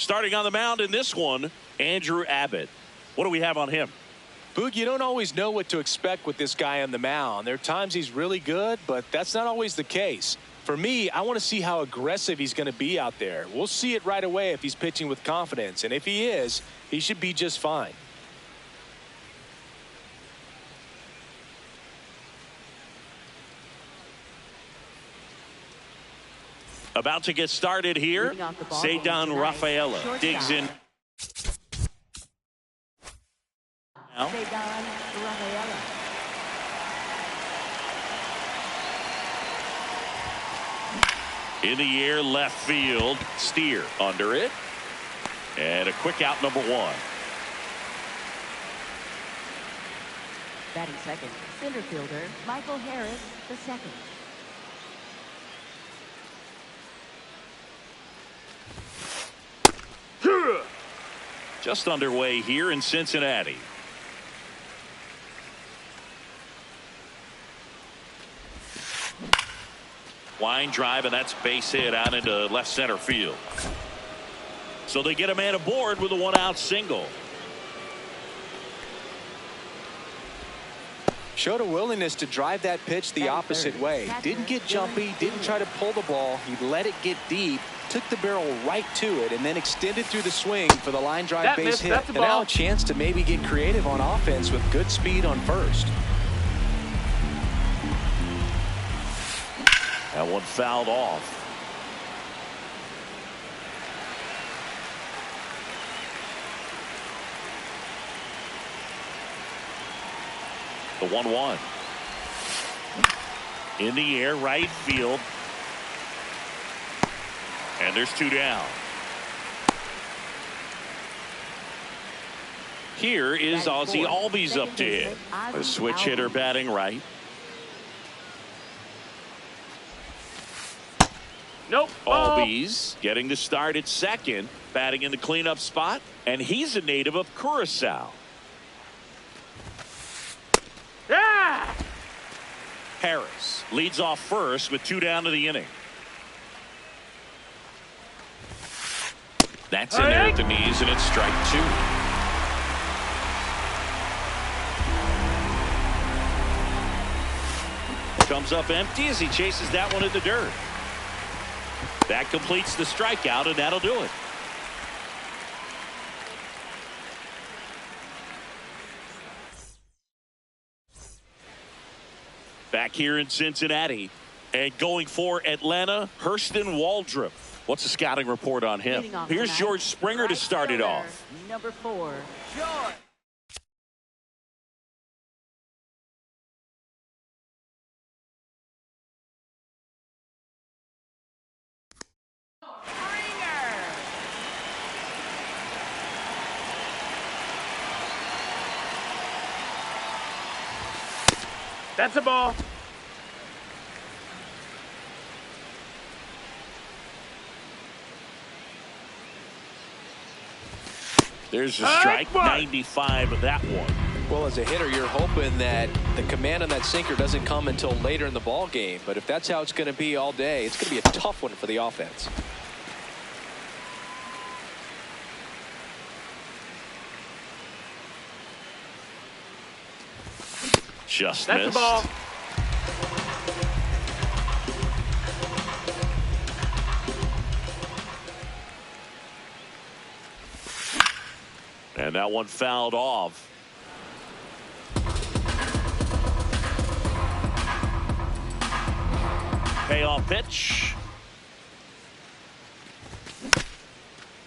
Starting on the mound in this one, Andrew Abbott. What do we have on him? Boog, you don't always know what to expect with this guy on the mound. There are times he's really good, but that's not always the case. For me, I want to see how aggressive he's going to be out there. We'll see it right away if he's pitching with confidence, and if he is, he should be just fine. About to get started here. Ceddanne Rafaela digs in. Now. In the air, left field. Steer under it. And a quick out, number one. Batting second, center fielder Michael Harris, the second. Just underway here in Cincinnati. Line drive, and that's base hit out into left center field. So they get a man aboard with a one-out single. Showed a willingness to drive that pitch the opposite way. Didn't get jumpy, didn't try to pull the ball. He let it get deep, took the barrel right to it, and then extended through the swing for the line drive base hit. And now a chance to maybe get creative on offense with good speed on first. That one fouled off. The 1-1. In the air, right field. And there's two down. Here is Ozzie Albies up to hit. A switch hitter batting right. Nope. Albies getting the start at second, batting in the cleanup spot, and he's a native of Curacao. Yeah! Harris leads off first with two down to the inning. That's in there at the knees, and it's strike two. Comes up empty as he chases that one in the dirt. That completes the strikeout, and that'll do it. Back here in Cincinnati, and going for Atlanta, Hurston Waldrop. What's the scouting report on him? Here's George Springer to start it off. Number 4, George. That's a ball. There's a strike, 95 of that one. Well, as a hitter, you're hoping that the command on that sinker doesn't come until later in the ball game. But if that's how it's going to be all day, it's going to be a tough one for the offense. Just That's missed. the ball. And that one fouled off. Payoff pitch.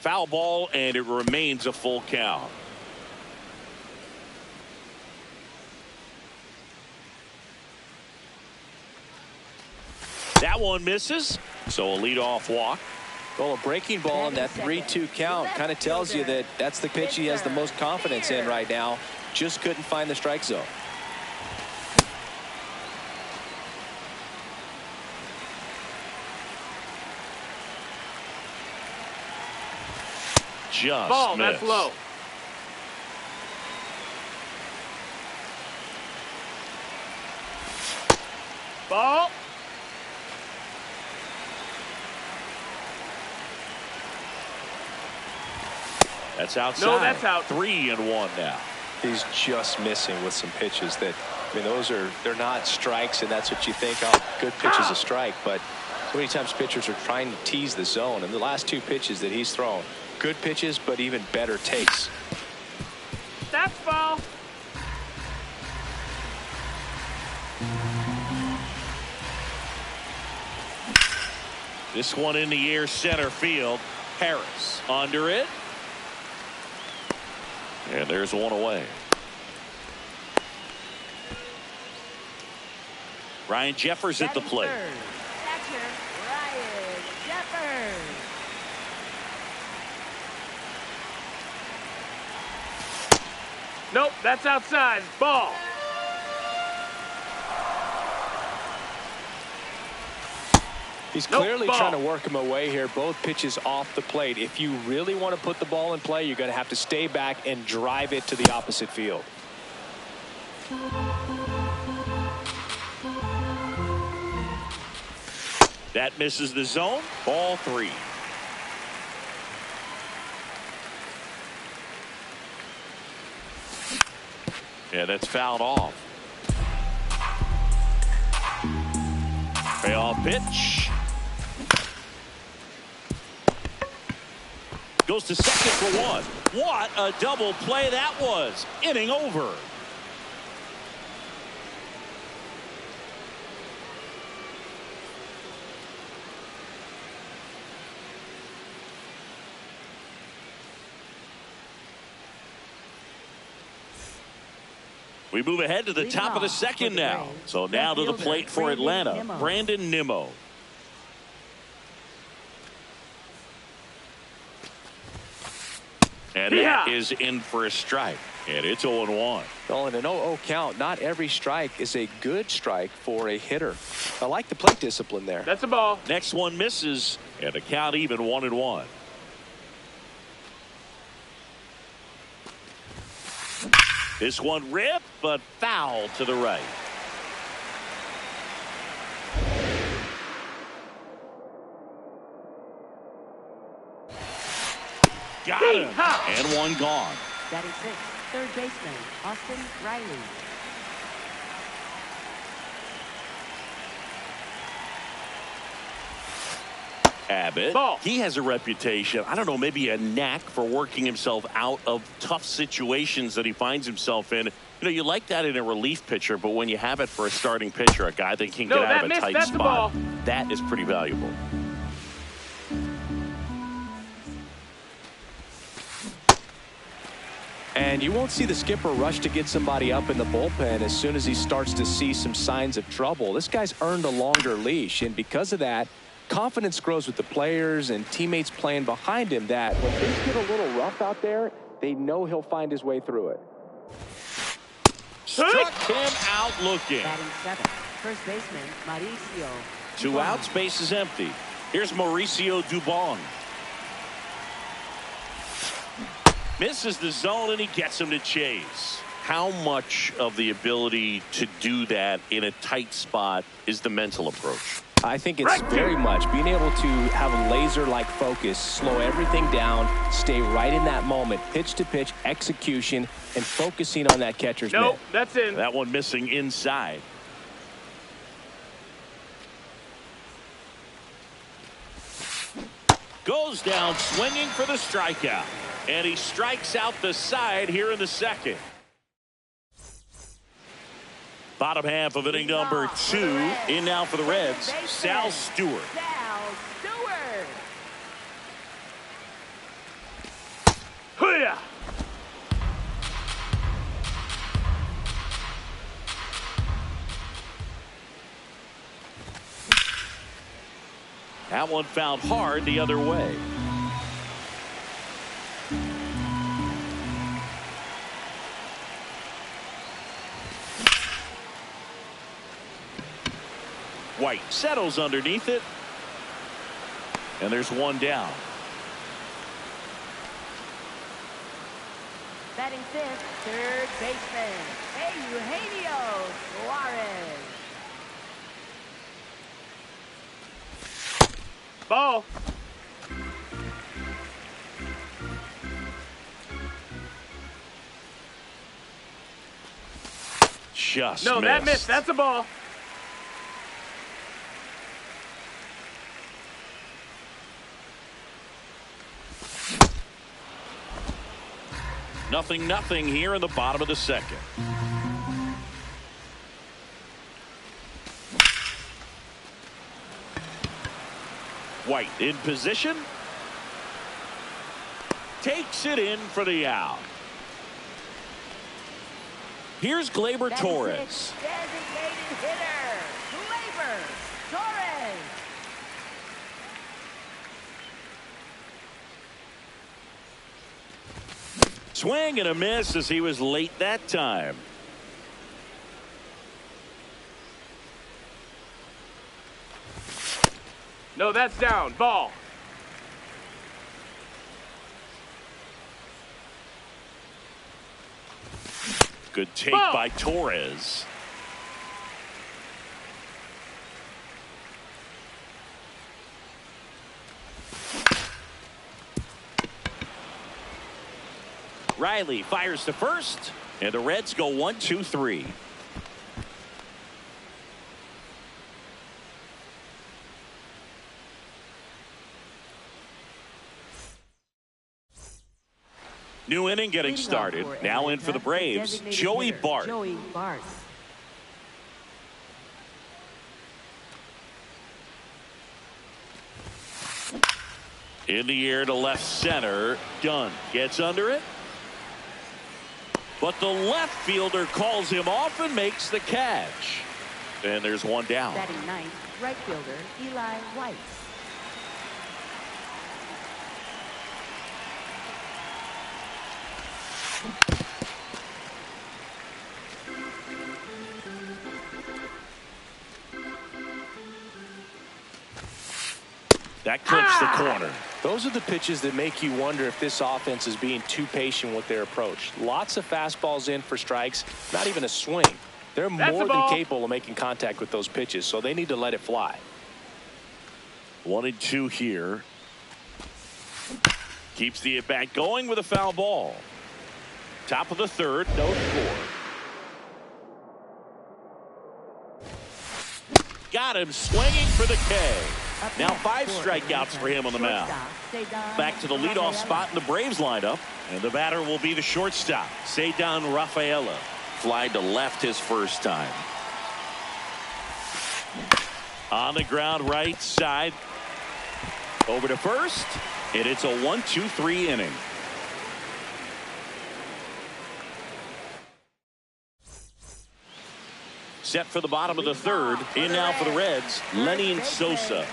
Foul ball, and it remains a full count. That one misses, so a leadoff walk. Well, a breaking ball in that 3-2 count kind of tells you that that's the pitch he has the most confidence in right now. Just couldn't find the strike zone. Just ball, missed. that's low. Ball. That's outside. No, that's out. 3-1 now. He's just missing with some pitches that, I mean, they're not strikes, and that's what you think, oh, good pitch is a strike. But so many times pitchers are trying to tease the zone, and the last 2 pitches that he's thrown, good pitches, but even better takes. That's ball. This one in the air, center field. Harris under it. And there's one away. Ryan Jeffers at the plate. Catcher Ryan Jeffers. Nope, that's outside. Ball. He's clearly trying to work him away here. Both pitches off the plate. If you really want to put the ball in play, you're going to have to stay back and drive it to the opposite field. That misses the zone. Ball 3. Yeah, that's fouled off. Payoff pitch. Goes to second for 1. What a double play that was. Inning over. We move ahead to the top of the second now. So now to the plate for Atlanta, Brandon Nimmo. And that is in for a strike. And it's 0-1. Well, in an 0-0 count, not every strike is a good strike for a hitter. I like the plate discipline there. That's a ball. Next one misses, and the count even 1-1. This one ripped, but foul to the right. Got him. And one gone. Batting 6, third baseman Austin Riley. Abbott. Ball. He has a reputation, I don't know, maybe a knack for working himself out of tough situations that he finds himself in. You know, you like that in a relief pitcher, but when you have it for a starting pitcher, a guy that can get out of a tight spot, that is pretty valuable. And you won't see the skipper rush to get somebody up in the bullpen as soon as he starts to see some signs of trouble. This guy's earned a longer leash, and because of that, confidence grows with the players and teammates playing behind him that when things get a little rough out there, they know he'll find his way through it. Struck him out looking. Batting 7, first baseman Mauricio. 2 outs, base is empty. Here's Mauricio Dubon. Misses the zone, and he gets him to chase. How much of the ability to do that in a tight spot is the mental approach? I think it's very much being able to have a laser-like focus, slow everything down, stay right in that moment, pitch to pitch, execution, and focusing on that catcher's mitt. Nope, that's in. That one missing inside. Goes down swinging for the strikeout. And he strikes out the side here in the second. Bottom half of inning number 2. In now for the Reds, Sal Stewart. Sal Stewart. Hoo-yah! That one fouled hard the other way. White settles underneath it. And there's one down. Batting 5th, third baseman Eugenio Suarez. Ball. just No, missed. that missed. That's a ball. Nothing here in the bottom of the second. White in position. Takes it in for the out. Here's Gleyber Torres. Designated hitter, Gleyber Torres. Swing and a miss as he was late that time. No, that's down. Ball. Good take Ball. by Torres. Riley fires to first, and the Reds go 1-2-3. New inning getting started. Now in for the Braves, Joey Bart. Joey Bart. In the air to left center. Dunn gets under it. But the left fielder calls him off and makes the catch. And there's one down. Batting ninth, right fielder Eli White. That clips the corner. Those are the pitches that make you wonder if this offense is being too patient with their approach. Lots of fastballs in for strikes, not even a swing. They're more than capable of making contact with those pitches, so they need to let it fly. 1-2 here. Keeps the at-bat going with a foul ball. Top of the third, no score. Got him swinging for the K. Now 5 strikeouts for him on the mound. Back to the leadoff spot in the Braves lineup, and the batter will be the shortstop, Ceddanne Rafaela. Fly to left his first time. On the ground right side. Over to first, and it's a 1-2-3 inning. Set for the bottom of the third. In now for the Reds, Lenny Sosa.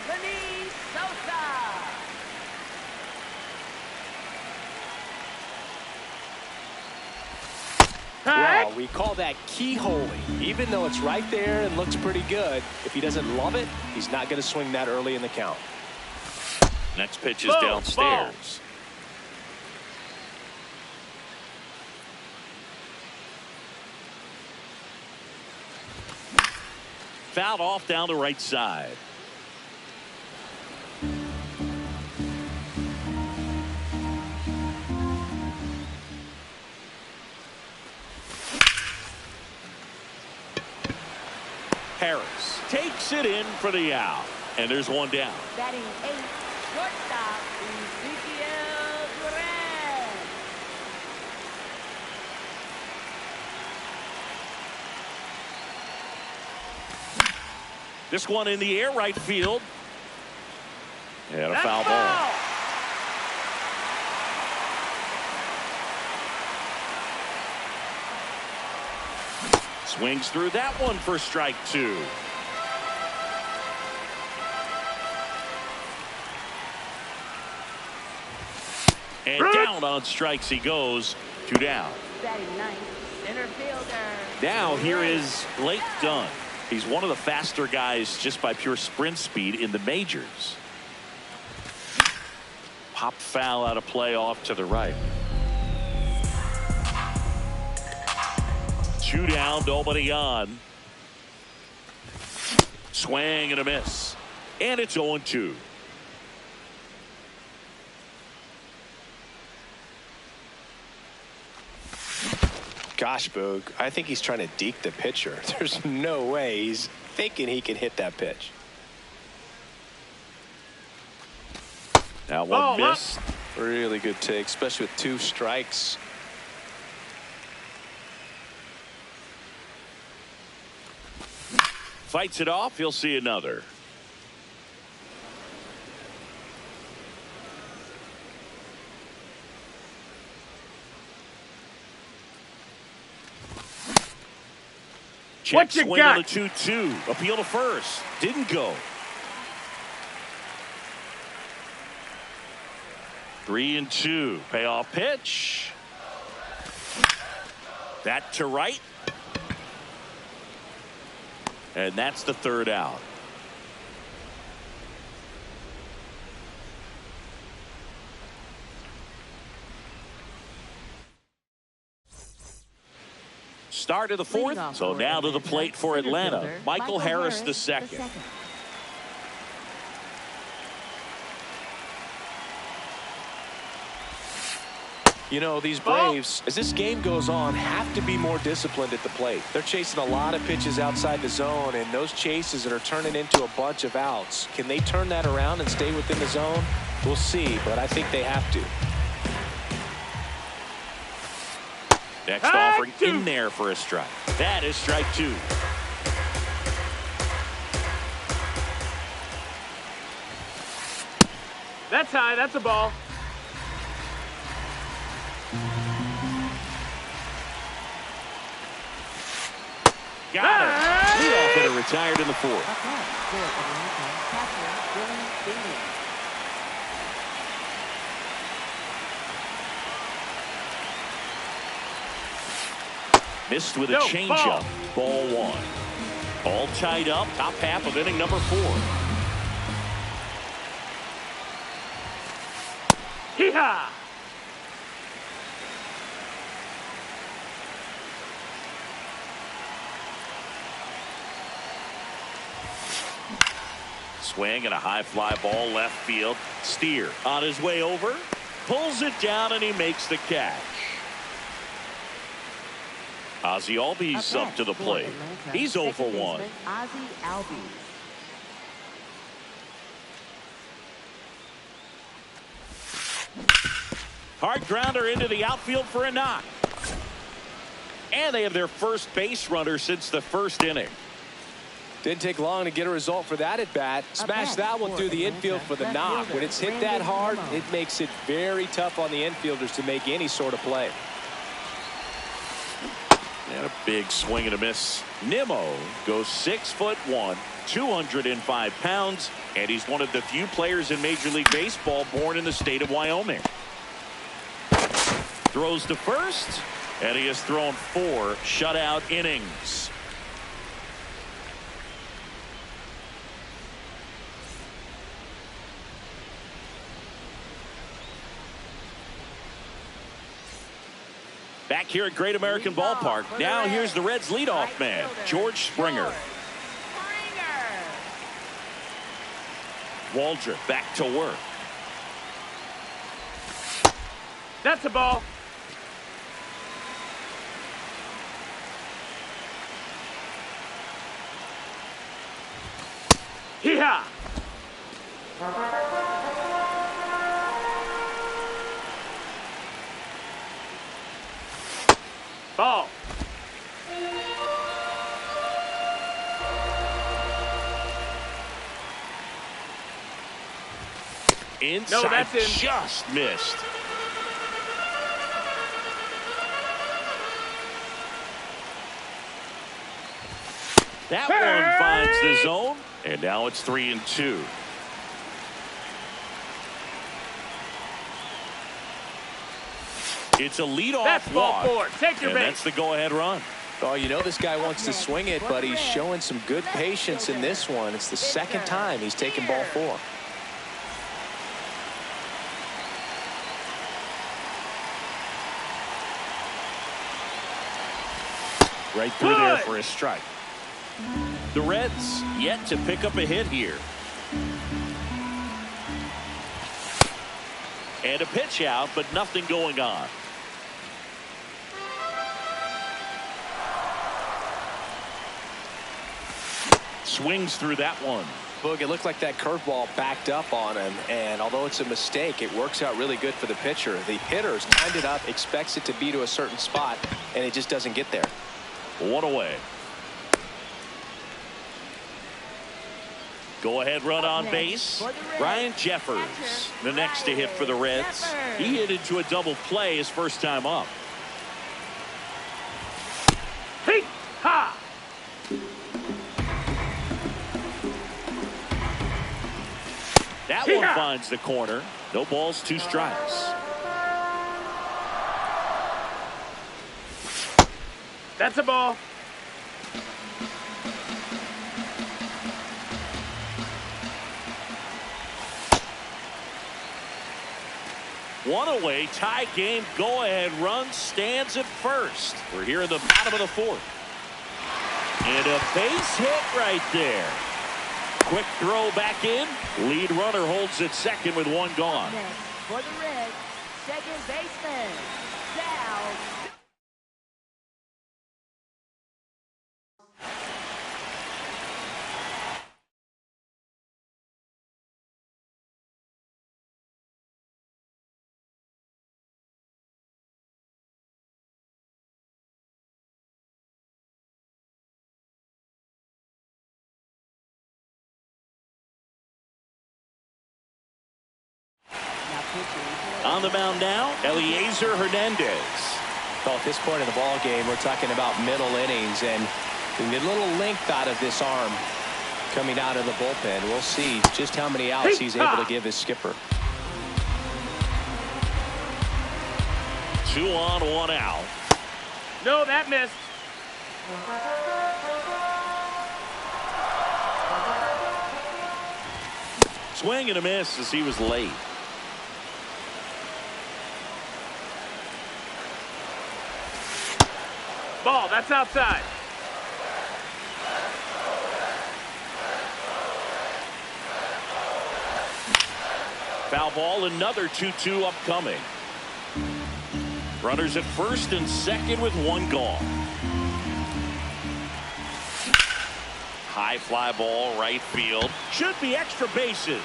Wow, we call that keyholing. Even though it's right there and looks pretty good, if he doesn't love it, he's not going to swing that early in the count. Next pitch is downstairs. Fouled off down the right side. Harris takes it in for the out. And there's one down. Batting eighth, shortstop Ezekiel Duran. This one in the air, right field. And a foul ball. Swings through that one for strike 2. And down on strikes he goes. 2 down. Batting ninth, center fielder. Now here is Blake Dunn. He's one of the faster guys just by pure sprint speed in the majors. Pop foul out of play off to the right. 2 down, nobody on. Swing and a miss. And it's 0-2. Gosh, Boog, I think he's trying to deke the pitcher. There's no way he's thinking he can hit that pitch. Now one miss. Really good take, especially with 2 strikes. Fights it off. He'll see another. Check swing on the 2-2. Appeal to first. Didn't go. 3-2. Payoff pitch. That to right. And that's the 3rd out. Start of the 4th. So now to the plate for Atlanta. Michael Harris the second. You know, these Braves, as this game goes on, have to be more disciplined at the plate. They're chasing a lot of pitches outside the zone, and those chases are turning into a bunch of outs. Can they turn that around and stay within the zone? We'll see, but I think they have to. Next offering in there for a strike. That is strike 2. That's high. That's a ball. Got it. Leadoff hitter retired in the 4th. Missed with a changeup. Ball 1. All tied up. Top half of inning number 4. Hee-haw! Swing and a high fly ball left field. Steer on his way over. Pulls it down and he makes the catch. Ozzie Albies up to the plate. He's 0 for 1. Ozzie Albies. Hard grounder into the outfield for a knock. And they have their first base runner since the 1st inning. Didn't take long to get a result for that at bat. Smash that one through the infield for the knock. When it's hit that hard, it makes it very tough on the infielders to make any sort of play. And a big swing and a miss. Nimmo goes 6'1", 205 pounds, and he's one of the few players in Major League Baseball born in the state of Wyoming. Throws to first, and he has thrown 4 shutout innings. Back here at Great American Ballpark. Now here's the Reds' leadoff man, George Springer. Waldrop back to work. That's a ball. Hee-haw! Ball. Inside, no, that's in. Just missed. That one finds the zone, and now it's 3-2. It's a leadoff walk, Take your and base. that's the go-ahead run. Oh, you know this guy wants to swing it, but he's showing some good patience in this one. It's the 2nd time he's taken ball 4. Right through there for a strike. The Reds yet to pick up a hit here. And a pitch out, but nothing going on. Swings through that one. Boog, it looked like that curveball backed up on him, and although it's a mistake, it works out really good for the pitcher. The hitter's timed it up, expects it to be to a certain spot, and it just doesn't get there. 1 away. Go ahead run on base. Ryan Jeffers, the next to hit for the Reds. He hit into a double play his first time up. Hey, ha! That one finds the corner. No balls, 2 strikes. That's a ball. One away, tie game, go-ahead run stands at first. We're here in the bottom of the 4th. And a base hit right there. Quick throw back in. Lead runner holds at second with 1 gone. Next for the Reds, second baseman, Sal. On the mound now, Eliezer Hernandez. Well, at this point in the ball game, we're talking about middle innings, and we get a little length out of this arm coming out of the bullpen. We'll see just how many outs he's able to give his skipper. 2 on, 1 out. No, that missed. Swing and a miss as he was late. Ball, that's outside. Foul ball, another 2-2 upcoming. Runners at first and second with 1 gone. High fly ball, right field. Should be extra bases.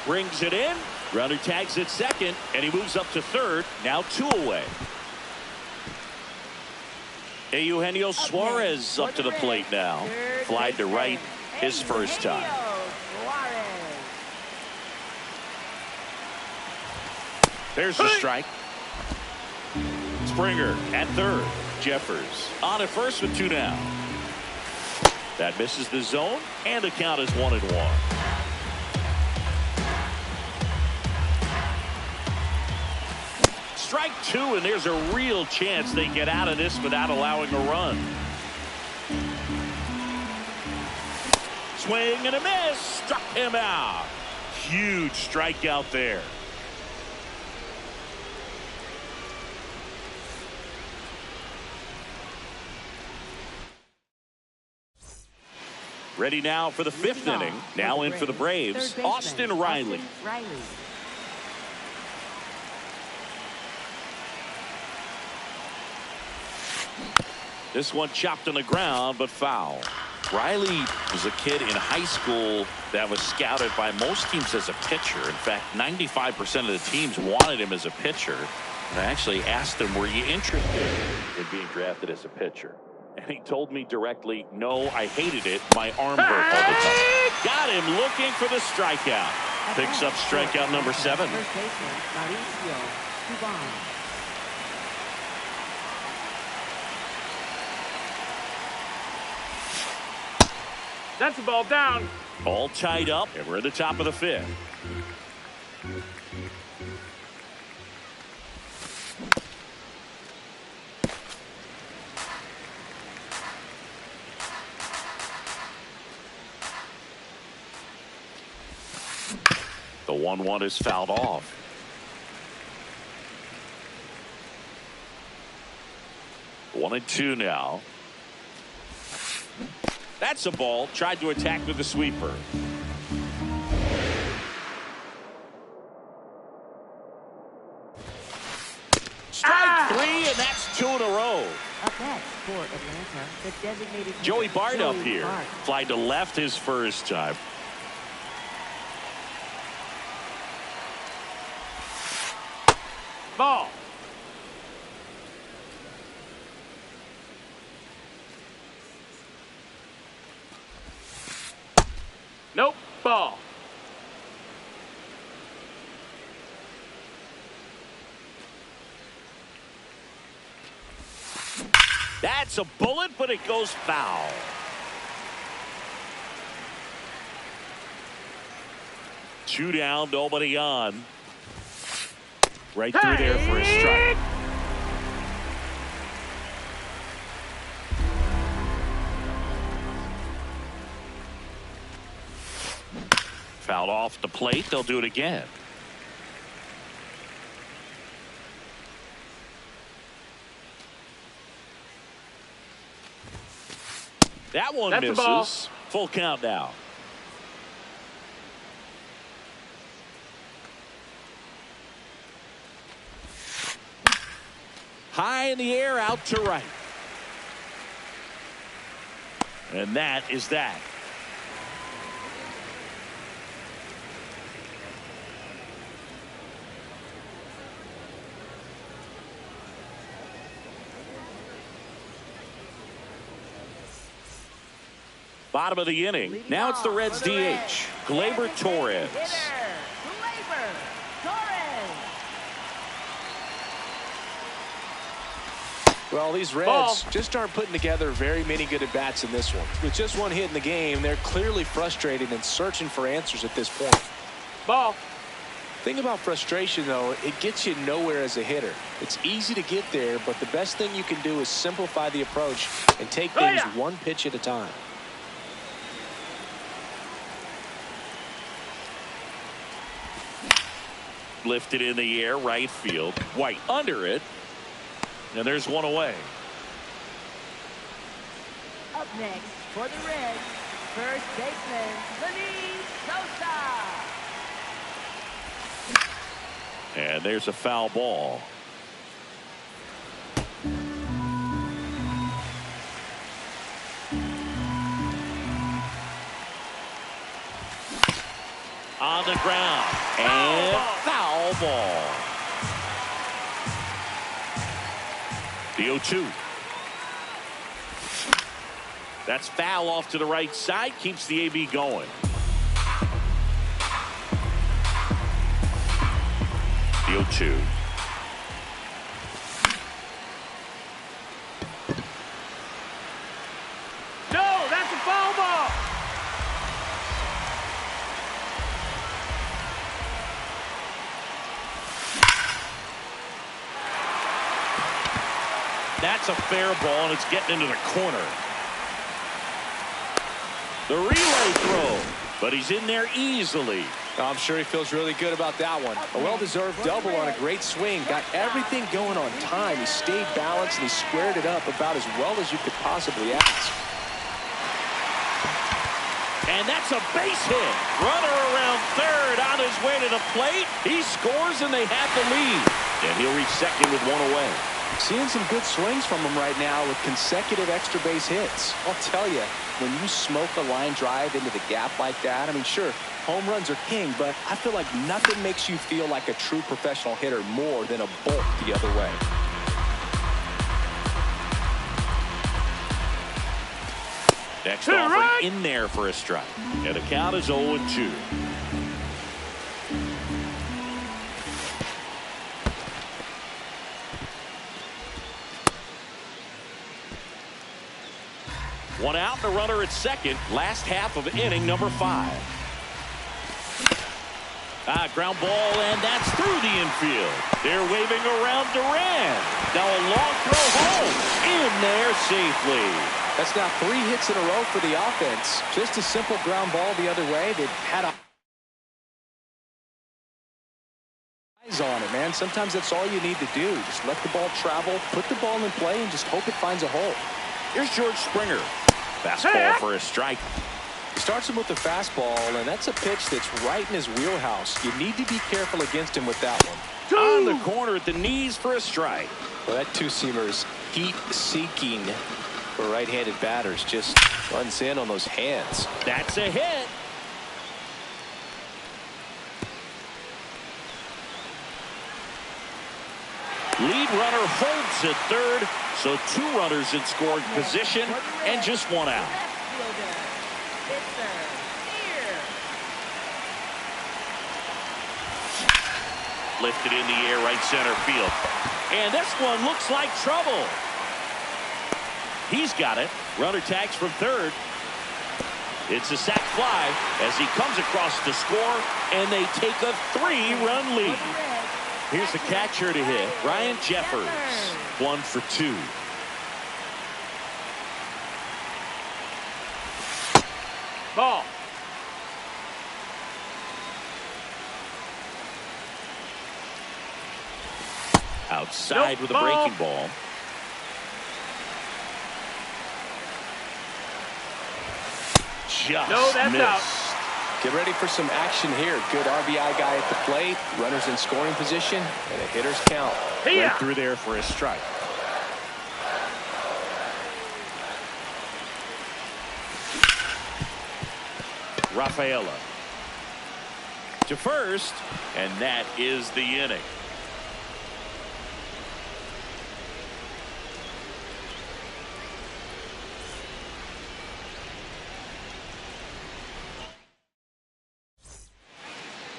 Brings it in. Runner tags at second, and he moves up to third. Now 2 away. Eugenio Suarez up to the plate now. Flied to right his first time. There's the strike. Springer at third. Jeffers on at first with 2 down. That misses the zone, and the count is 1-1. Strike 2, and there's a real chance they get out of this without allowing a run. Swing and a miss. Struck him out. Huge strikeout there. Ready now for the 5th inning. Now in for the Braves, Austin Riley. This one chopped on the ground, but foul. Riley was a kid in high school that was scouted by most teams as a pitcher. In fact, 95% of the teams wanted him as a pitcher. And I actually asked him, were you interested in being drafted as a pitcher? And he told me directly, no, I hated it. My arm hurt all the time. Got him looking for the strikeout. Picks up strikeout number 7. First baseman, Mauricio Dubon. That's a ball down. All tied up, and we're at the top of the 5th. The 1-1 is fouled off. One and 2 now. That's a ball. Tried to attack with the sweeper. Strike 3, and that's 2 in a row. Up next for Atlanta, the designated Joey hitter, Bart up Joey here. Bart. Fly to left his first time. Ball. Nope. Ball. That's a bullet, but it goes foul. Two down, nobody on. Right through there for a strike. Fouled off the plate. They'll do it again. That one That's misses. a ball. Full count now. High in the air, out to right. And that is that. Bottom of the inning. Now it's the Reds DH, Gleyber Torres. Gleyber Torres. Well, these Reds just aren't putting together very many good at-bats in this one. With just one hit in the game, they're clearly frustrated and searching for answers at this point. Ball. Thing about frustration, though, it gets you nowhere as a hitter. It's easy to get there, but the best thing you can do is simplify the approach and take things one pitch at a time. Lifted in the air, right field. White under it. And there's one away. Up next for the Reds, first baseman, Lenny Sosa. And there's a foul ball. On the ground. And foul ball. The 0-2. That's foul off to the right side. Keeps the AB going. The 0-2. No, that's a foul ball. That's a fair ball, and it's getting into the corner. The relay throw, but he's in there easily. I'm sure he feels really good about that one. A well-deserved double on a great swing. Got everything going on time. He stayed balanced, and he squared it up about as well as you could possibly ask. And that's a base hit. Runner around third on his way to the plate. He scores, and they have the lead. And he'll reach second with one away. Seeing some good swings from him right now with consecutive extra base hits. I'll tell you, when you smoke a line drive into the gap like that, I mean, sure, home runs are king, but I feel like nothing makes you feel like a true professional hitter more than a bolt the other way. Next offering in there for a strike. And the count is 0-2. One out, the runner at second. Last half of inning number 5. Ground ball, and that's through the infield. They're waving around Duran. Now a long throw home. In there safely. That's now 3 hits in a row for the offense. Just a simple ground ball the other way. They've had eyes on it, man. Sometimes that's all you need to do. Just let the ball travel, put the ball in play, and just hope it finds a hole. Here's George Springer. Fastball for a strike. He starts him with the fastball, and that's a pitch that's right in his wheelhouse. You need to be careful against him with that one. On the corner at the knees for a strike. Well, that two-seamer's heat-seeking for right-handed batters. Just runs in on those hands. That's a hit. Lead runner holds at third, so 2 runners in scoring position and just 1 out. Lifted in the air, right center field. And this one looks like trouble. He's got it. Runner tags from third. It's a sac fly as he comes across to score, and they take a 3-run lead. Here's the catcher to hit, Ryan Jeffers, 1 for 2. Ball. Outside with a breaking ball. Just that's missed. out. Get ready for some action here. Good RBI guy at the plate. Runners in scoring position. And a hitter's count. Right through there for a strike. Rafaela to first, and that is the inning.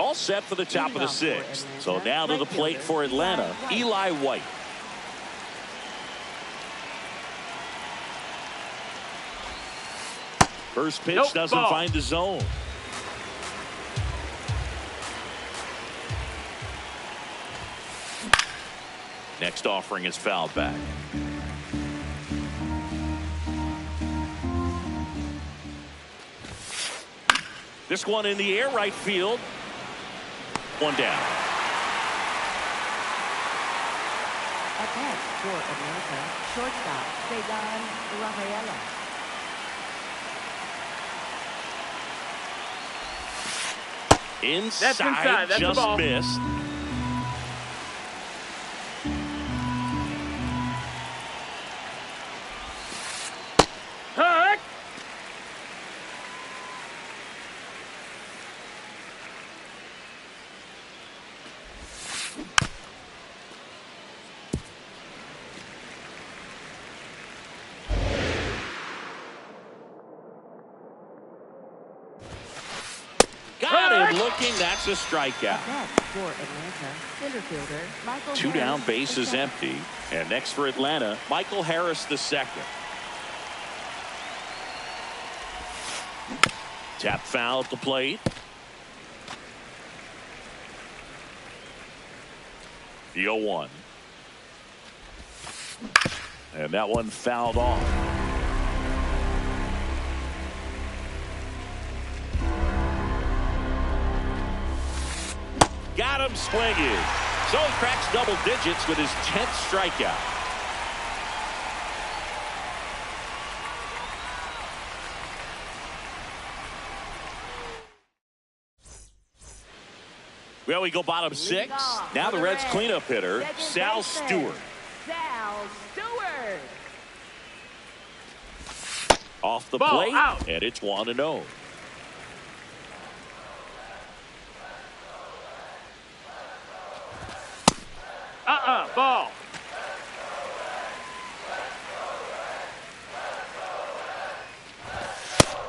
All set for the top of the 6th. So now to the plate for Atlanta, Eli White. First pitch doesn't find the zone. Next offering is fouled back. This one in the air, right field. 1 down. Attack for Atlanta, shortstop, Cesar Rafaela. Inside, that's just the ball. missed. Heck. Got him looking. That's a strikeout. Attack for Atlanta, center fielder, Michael 2 down, Harris, bases the empty. And next for Atlanta, Michael Harris the second. Tap foul at the plate. The 0-1. And that one fouled off. Got him swinging. So he cracks double digits with his 10th strikeout. Well, we go bottom 6. Now the Reds cleanup hitter, Sal Stewart. Sal Stewart. Off the Ball plate, out. and it's 1-0. Ball.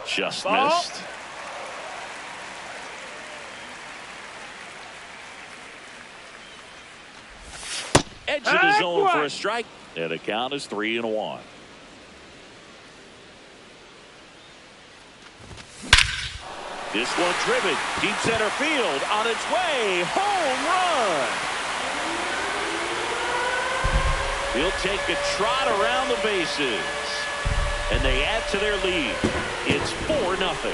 Just Ball. missed. Edge of the zone for a strike, and the count is 3-1. This one driven deep center field on its way, home run. He'll take a trot around the bases, and they add to their lead. It's 4-0.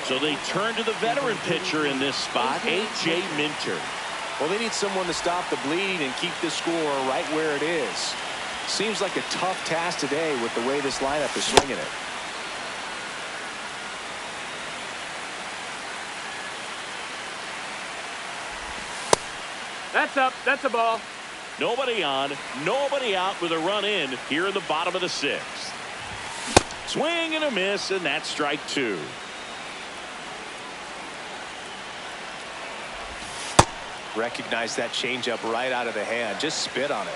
So they turn to the veteran pitcher in this spot, A.J. Minter. Well, they need someone to stop the bleed and keep the score right where it is. Seems like a tough task today with the way this lineup is swinging it. That's up. That's a ball. Nobody on, nobody out with a run in here in the bottom of the sixth. Swing and a miss, and that's strike two. Recognize that changeup right out of the hand. Just spit on it.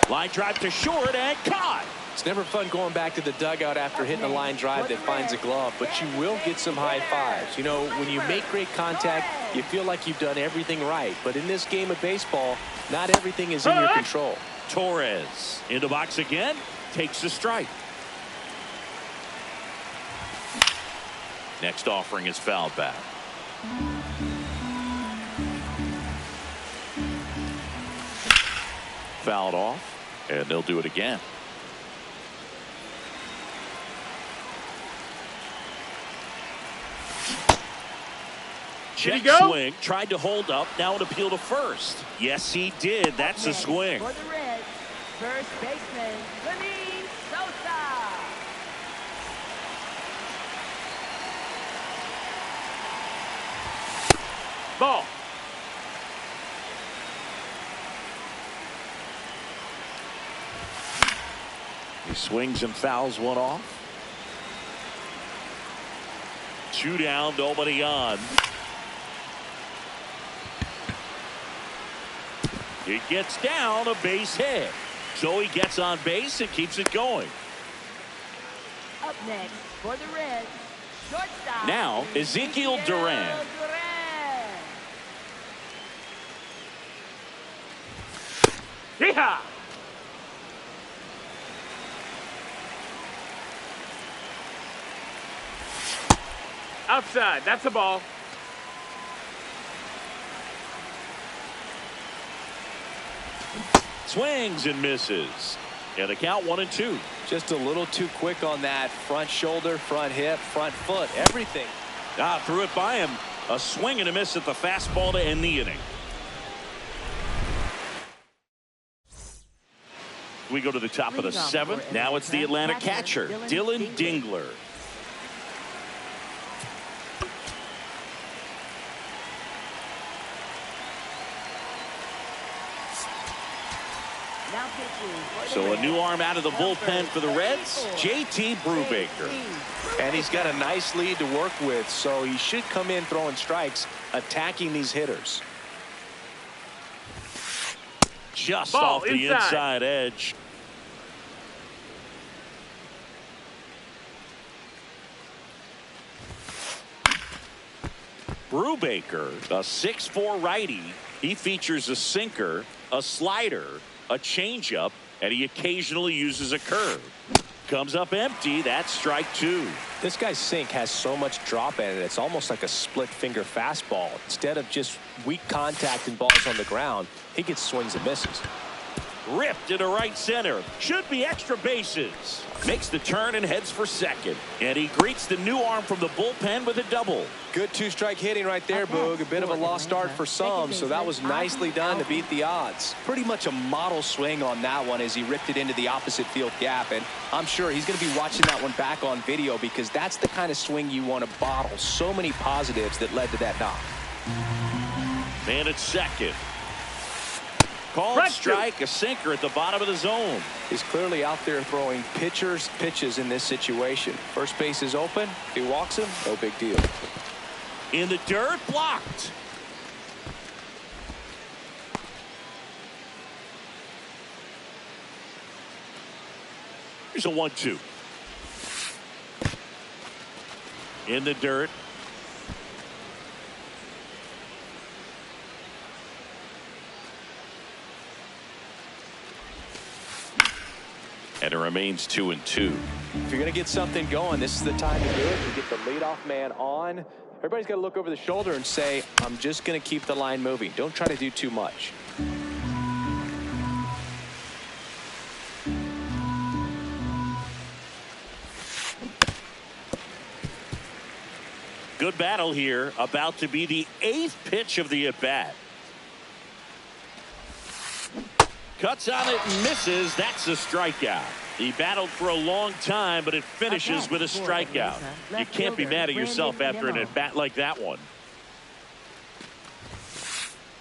Line drive to short and caught. It's never fun going back to the dugout after hitting a line drive that finds a glove, but you will get some high fives. You know, when you make great contact, you feel like you've done everything right. But in this game of baseball, not everything is in your control. Torres in the box again, takes the strike. Next offering is fouled back. Fouled off, and they'll do it again. Check swing, tried to hold up, now an appeal to first. Yes, he did. That's a swing. For the Reds, first baseman, Lenny Sosa. Ball. He swings and fouls one off. 2 down, nobody on. He gets down, a base hit. So he gets on base and keeps it going. Up next for the Reds, shortstop. Now, Ezekiel Duran. Yeehaw! Outside. That's a ball. Swings and misses. And the count 1-2. Just a little too quick on that front shoulder, front hip, front foot, everything. Threw it by him. A swing and a miss at the fastball to end the inning. We go to the top of the 7th. Now it's the Atlanta catcher, Dylan Dingler. So a new arm out of the bullpen for the Reds, JT Brubaker. And he's got a nice lead to work with, so he should come in throwing strikes, attacking these hitters. Just Ball off the inside edge. Brubaker, a 6'4" righty. He features a sinker, a slider, a changeup, and he occasionally uses a curve. Comes up empty. That's strike 2. This guy's sink has so much drop in it. It's almost like a split finger fastball. Instead of just weak contact and balls on the ground, he gets swings and misses. Ripped into right center. Should be extra bases. Makes the turn and heads for second. And he greets the new arm from the bullpen with a double. Good 2-strike hitting right there, Boog. A bit of a lost start for some, so that was nicely done to beat the odds. Pretty much a model swing on that one as he ripped it into the opposite field gap. And I'm sure he's going to be watching that one back on video because that's the kind of swing you want to bottle. So many positives that led to that knock. Man at second. Called strike, a sinker at the bottom of the zone. He's clearly out there throwing pitches in this situation. First base is open. If he walks him, no big deal. In the dirt, blocked. Here's a 1-2. In the dirt. And it remains 2-2. If you're going to get something going, this is the time to do it. You get the leadoff man on. Everybody's got to look over the shoulder and say, I'm just going to keep the line moving. Don't try to do too much. Good battle here. About to be the 8th pitch of the at-bat. Cuts on it and misses. That's a strikeout. He battled for a long time, but it finishes with a strikeout. You can't be mad at yourself after an at-bat like that one.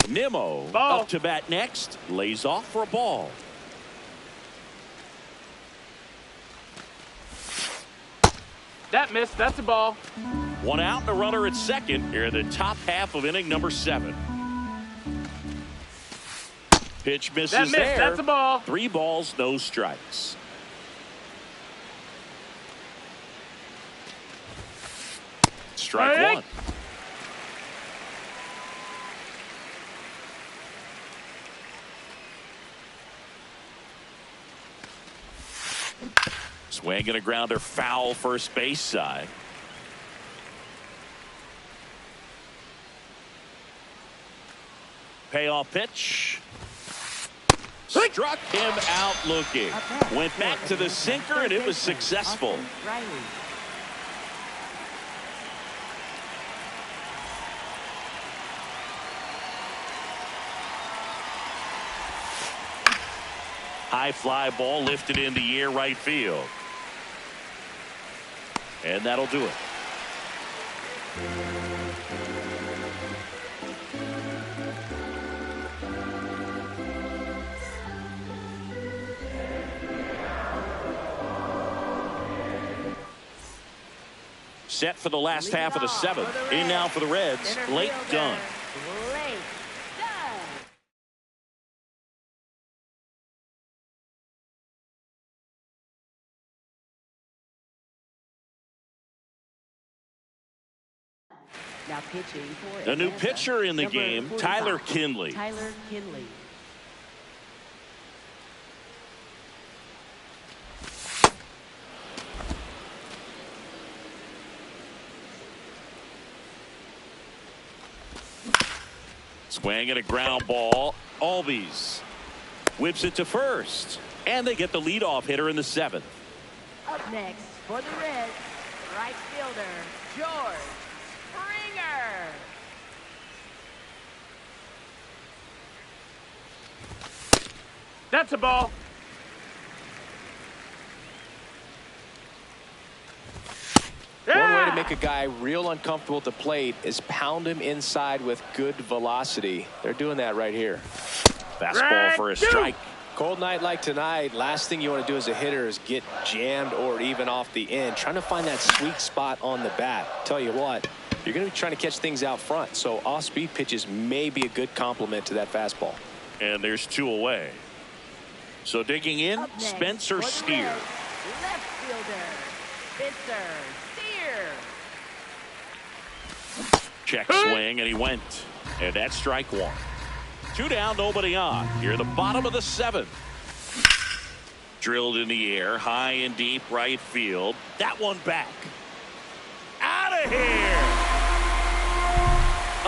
Nimmo up to bat next. Lays off for a ball. That missed. That's a ball. One out and a runner at second here in the top half of inning number 7. Pitch misses that missed. there. That's a ball. 3 balls, no strikes. Strike 1. Swing and a grounder foul first base side. Payoff pitch. Struck him out looking. Went back to the sinker and it was successful. High fly ball lifted in the air right field. And that'll do it. Set for the last half of the 7th. In now for the Reds, Blake Dunn. Now pitching for The new pitcher in the game, Tyler Kinley. Tyler Kinley. Swing and a ground ball. Albies whips it to first. And they get the leadoff hitter in the 7th. Up next for the Reds, right fielder, George Springer. That's a ball. One way to make a guy real uncomfortable at the plate is pound him inside with good velocity. They're doing that right here. Fastball for a strike. Cold night like tonight, last thing you want to do as a hitter is get jammed or even off the end. Trying to find that sweet spot on the bat. Tell you what, you're going to be trying to catch things out front, so off-speed pitches may be a good complement to that fastball. And there's 2 away. So digging in, Up next Spencer for the Steer. Reds, left fielder, Spencer Steer. Check swing, and he went. And that's strike 1. 2 down, nobody on. Here, the bottom of the 7th. Drilled in the air, high and deep right field. That one back. Out of here!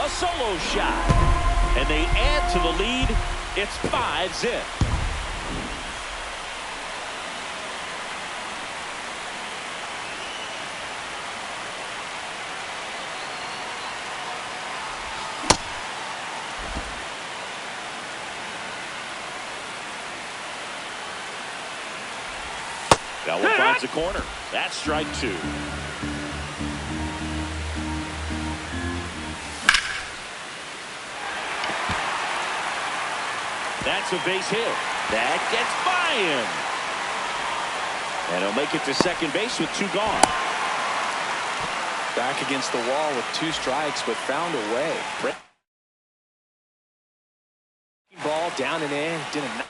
A solo shot. And they add to the lead. It's 5-zip. That one finds a corner. That's strike 2. That's a base hit. That gets by him. And he'll make it to second base with 2 gone. Back against the wall with 2 strikes, but found a way. Ball down and in. Did a nice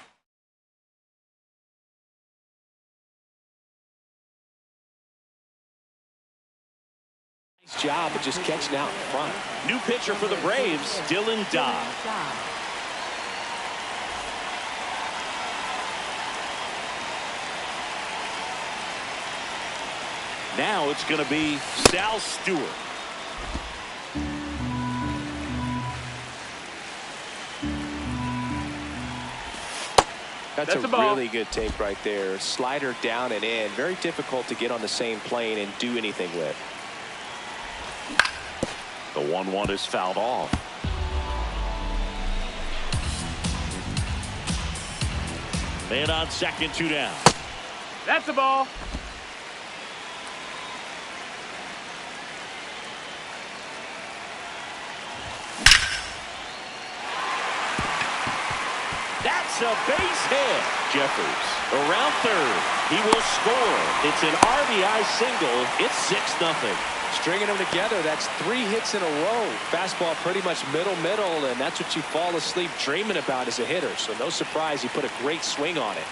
job of just catching out in front. New pitcher for the Braves, Dylan Dodd. Now it's going to be Sal Stewart. That's a really good take right there. Slider down and in. Very difficult to get on the same plane and do anything with. The 1-1 is fouled off. Man on second, 2 down. That's a ball. That's a base hit. Jeffers around third. He will score. It's an RBI single. It's 6-0. Stringing them together, that's 3 hits in a row. Fastball pretty much middle, and that's what you fall asleep dreaming about as a hitter. So no surprise he put a great swing on it.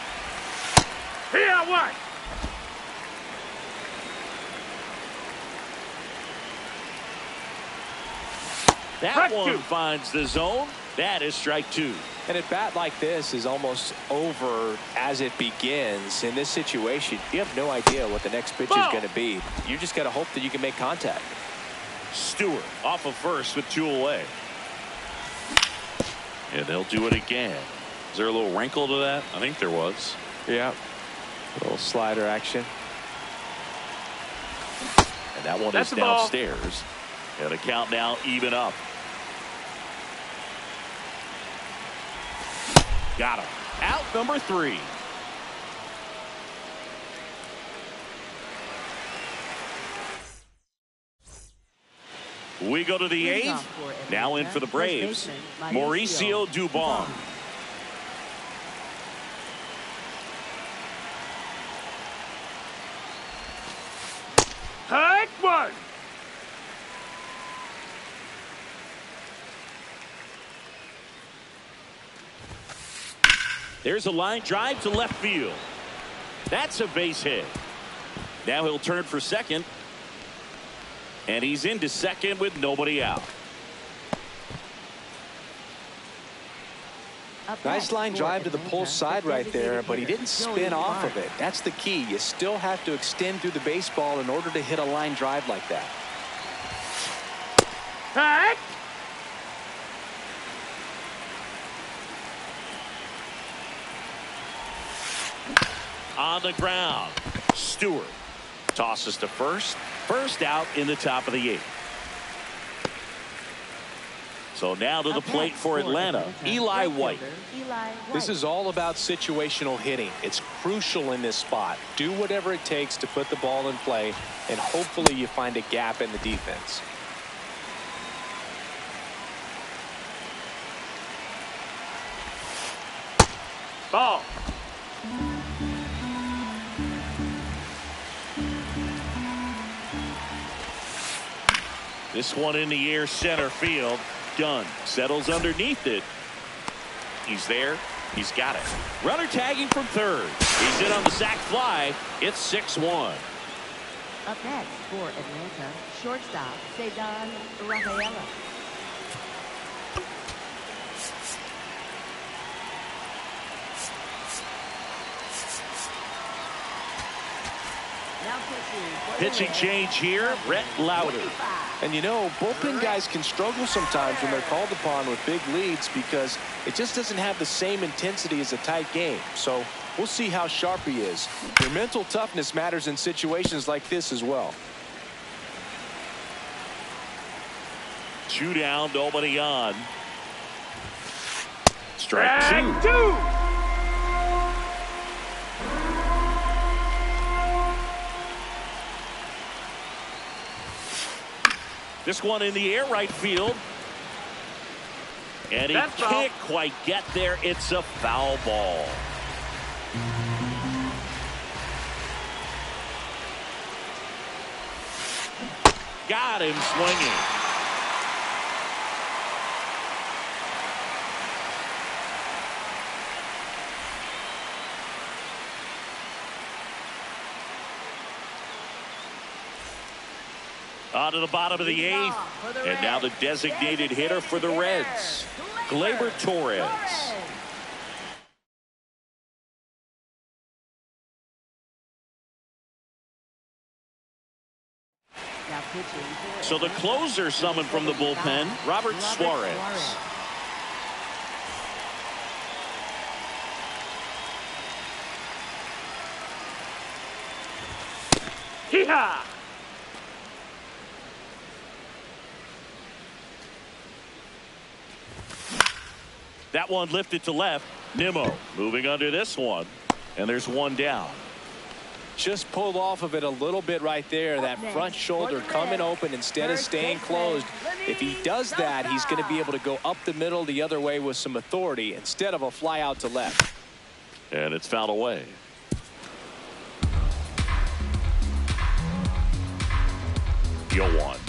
Here, what? That one finds the zone. That is strike 2. And a bat like this is almost over as it begins. In this situation, you have no idea what the next pitch is going to be. You just got to hope that you can make contact. Stewart off of first with 2 away. And they'll do it again. Is there a little wrinkle to that? I think there was. Yeah. A little slider action. And that one is downstairs. And the count now even up. Got him. Out number 3. We go to the 8th. Now in for the Braves, Mauricio Dubon. Hike one. There's a line drive to left field. That's a base hit. Now he'll turn for second. And he's into second with nobody out. Nice line drive to the pull side right there, but he didn't spin off of it. That's the key. You still have to extend through the baseball in order to hit a line drive like that. Hike. On the ground, Stewart tosses to first. First out in the top of the 8th. So now to the plate for Atlanta, Eli White. This is all about situational hitting. It's crucial in this spot. Do whatever it takes to put the ball in play, and hopefully you find a gap in the defense. Ball. This one in the air, center field. Dunn settles underneath it. He's there. He's got it. Runner tagging from third. He's in on the sac fly. It's 6-1. Up next for Atlanta, shortstop Cedar Rafaela. Pitching change here, Brett Lauder. And you know, bullpen guys can struggle sometimes when they're called upon with big leads because it just doesn't have the same intensity as a tight game. So we'll see how sharp he is. Your mental toughness matters in situations like this as well. 2 down, nobody on. Strike 2. This one in the air, right field. And he can't quite get there. It's a foul ball. Got him swinging. On to the bottom of the 8th. And now the designated hitter for the Reds, Gleyber Torres. So the closer summoned from the bullpen, Robert Suarez. Hee-haw! That one lifted to left. Nimmo moving under this one, and there's one down. Just pulled off of it a little bit right there. That front shoulder coming open instead of staying closed. If he does that, he's going to be able to go up the middle the other way with some authority instead of a fly out to left. And it's fouled away. Yo one.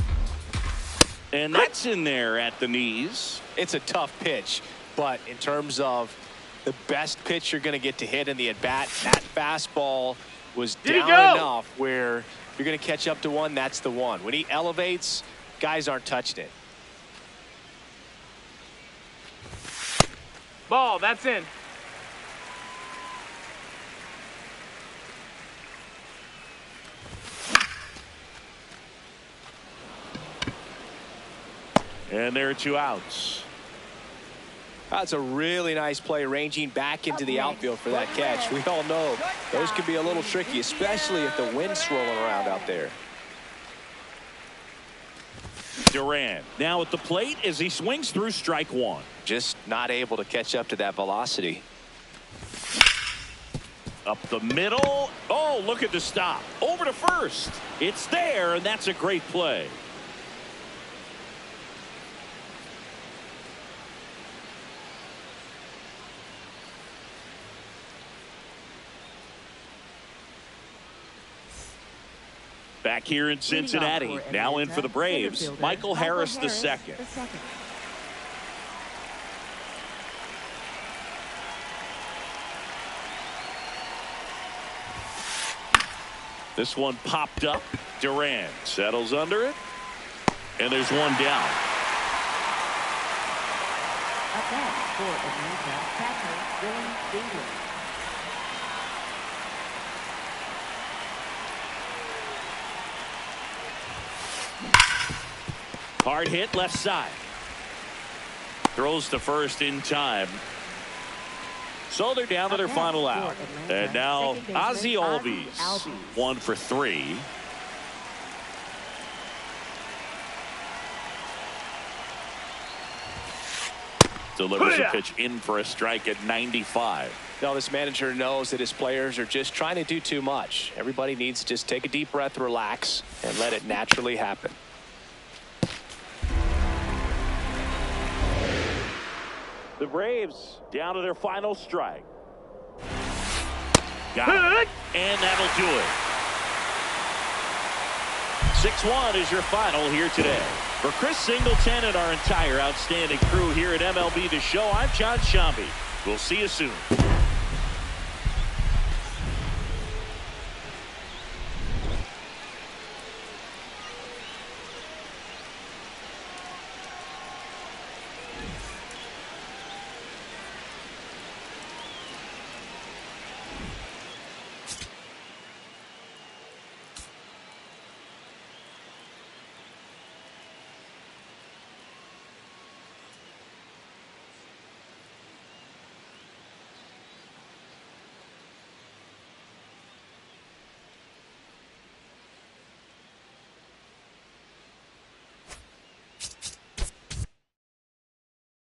And that's in there at the knees. It's a tough pitch, but in terms of the best pitch you're going to get to hit in the at-bat, that fastball was down enough where you're going to catch up to one. That's the one. When he elevates, guys aren't touching it. Ball, that's in. And there are 2 outs. That's a really nice play, ranging back into the outfield for that catch. We all know those can be a little tricky, especially if the wind's swirling around out there. Duran now at the plate as he swings through strike 1. Just not able to catch up to that velocity. Up the middle. Oh, look at the stop. Over to first. It's there, and that's a great play. Back here in Cincinnati, now in for the Braves, Michael Harris II. This one popped up. Duran settles under it, and there's one down. Up next for Atlanta, catcher Dylan England. Hard hit left side. Throws to first in time. So they're down to their final out. And now Ozzie Albies, 1 for 3. Delivers a pitch in for a strike at 95. Now this manager knows that his players are just trying to do too much. Everybody needs to just take a deep breath, relax, and let it naturally happen. The Braves down to their final strike. Got it. And that'll do it. 6-1 is your final here today. For Chris Singleton and our entire outstanding crew here at MLB The Show, I'm John Shambi. We'll see you soon.